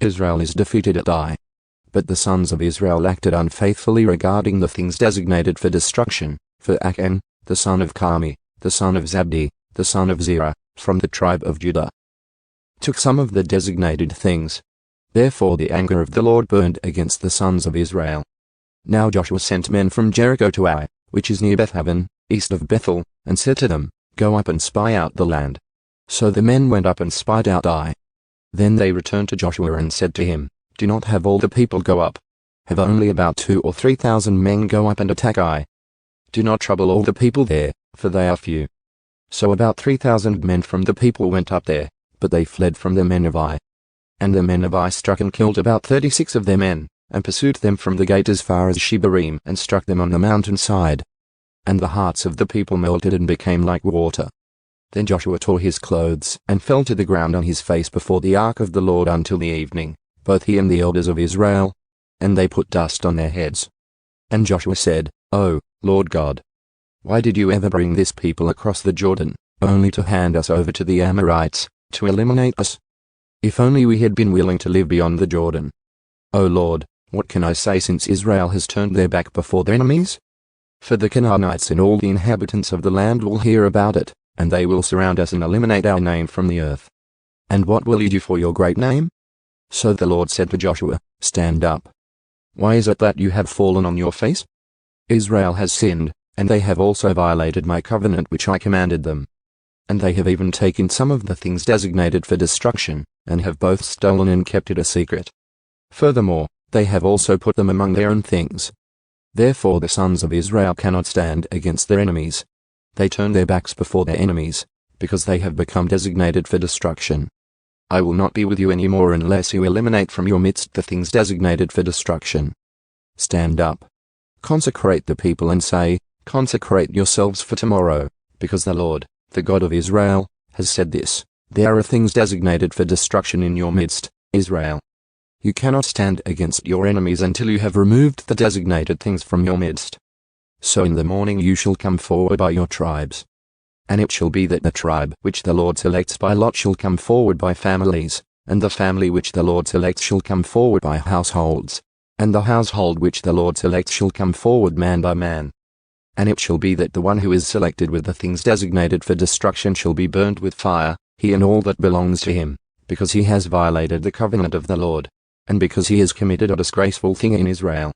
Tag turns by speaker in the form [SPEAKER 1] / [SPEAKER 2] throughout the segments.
[SPEAKER 1] Israel is defeated at Ai. But the sons of Israel acted unfaithfully regarding the things designated for destruction, for Achan, the son of Carmi, the son of Zabdi, the son of Zerah, from the tribe of Judah, took some of the designated things. Therefore the anger of the Lord burned against the sons of Israel. Now Joshua sent men from Jericho to Ai, which is near Beth-aven, east of Bethel, and said to them, Go up and spy out the land. So the men went up and spied out Ai. Then they returned to Joshua and said to him, Do not have all the people go up. Have only about 2,000 or 3,000 men go up and attack Ai. Do not trouble all the people there, for they are few. So about 3,000 men from the people went up there, but they fled from the men of Ai. And the men of Ai struck and killed about 36 of their men, and pursued them from the gate as far as Shebarim, and struck them on the mountainside. And the hearts of the people melted and became like water. Then Joshua tore his clothes, and fell to the ground on his face before the ark of the Lord until the evening, both he and the elders of Israel. And they put dust on their heads. And Joshua said, O Lord God, why did you ever bring this people across the Jordan, only to hand us over to the Amorites, to eliminate us? If only we had been willing to live beyond the Jordan. O Lord, what can I say since Israel has turned their back before their enemies? For the Canaanites and all the inhabitants of the land will hear about it, and they will surround us and eliminate our name from the earth. And what will you do for your great name? So the Lord said to Joshua, Stand up. Why is it that you have fallen on your face? Israel has sinned, and they have also violated my covenant which I commanded them. And they have even taken some of the things designated for destruction, and have both stolen and kept it a secret. Furthermore, they have also put them among their own things. Therefore the sons of Israel cannot stand against their enemies. They turn their backs before their enemies, because they have become designated for destruction. I will not be with you any more unless you eliminate from your midst the things designated for destruction. Stand up. Consecrate the people and say, Consecrate yourselves for tomorrow, because the Lord, the God of Israel, has said this, There are things designated for destruction in your midst, Israel. You cannot stand against your enemies until you have removed the designated things from your midst. So in the morning you shall come forward by your tribes. And it shall be that the tribe which the Lord selects by lot shall come forward by families, and the family which the Lord selects shall come forward by households, and the household which the Lord selects shall come forward man by man. And it shall be that the one who is selected with the things designated for destruction shall be burnt with fire, he and all that belongs to him, because he has violated the covenant of the Lord, and because he has committed a disgraceful thing in Israel.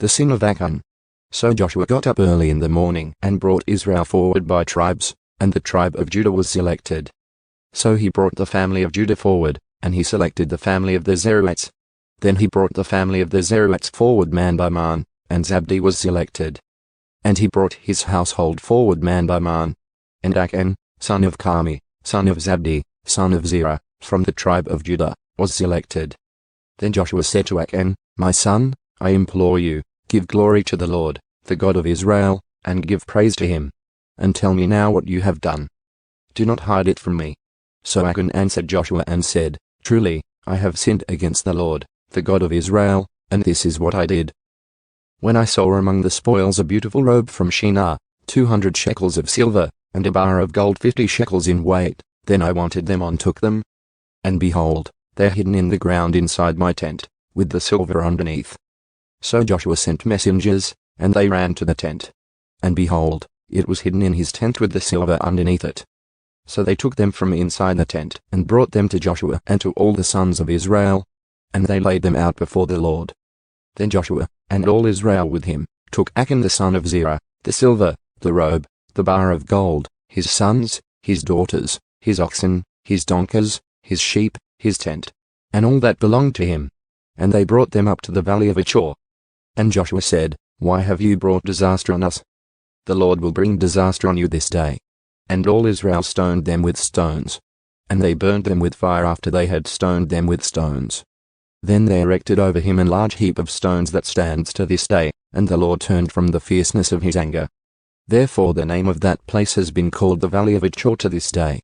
[SPEAKER 1] The sin of Achan. So Joshua got up early in the morning and brought Israel forward by tribes, and the tribe of Judah was selected. So he brought the family of Judah forward, and he selected the family of the Zerahites. Then he brought the family of the Zerahites forward man by man, and Zabdi was selected. And he brought his household forward man by man. And Achan, son of Carmi, son of Zabdi, son of Zerah, from the tribe of Judah, was selected. Then Joshua said to Achan, My son, I implore you, give glory to the Lord, the God of Israel, and give praise to him. And tell me now what you have done. Do not hide it from me. So Achan answered Joshua and said, Truly, I have sinned against the Lord, the God of Israel, and this is what I did. When I saw among the spoils a beautiful robe from Shinar, 200 shekels of silver, and a bar of gold 50 shekels in weight, then I wanted them and took them. And behold, they are hidden in the ground inside my tent, with the silver underneath. So Joshua sent messengers, and they ran to the tent. And behold, it was hidden in his tent with the silver underneath it. So they took them from inside the tent, and brought them to Joshua and to all the sons of Israel. And they laid them out before the Lord. Then Joshua, and all Israel with him, took Achan the son of Zerah, the silver, the robe, the bar of gold, his sons, his daughters, his oxen, his donkeys, his sheep, his tent, and all that belonged to him. And they brought them up to the valley of Achor. And Joshua said, Why have you brought disaster on us? The Lord will bring disaster on you this day. And all Israel stoned them with stones. And they burned them with fire after they had stoned them with stones. Then they erected over him a large heap of stones that stands to this day, and the Lord turned from the fierceness of his anger. Therefore the name of that place has been called the Valley of Achor to this day.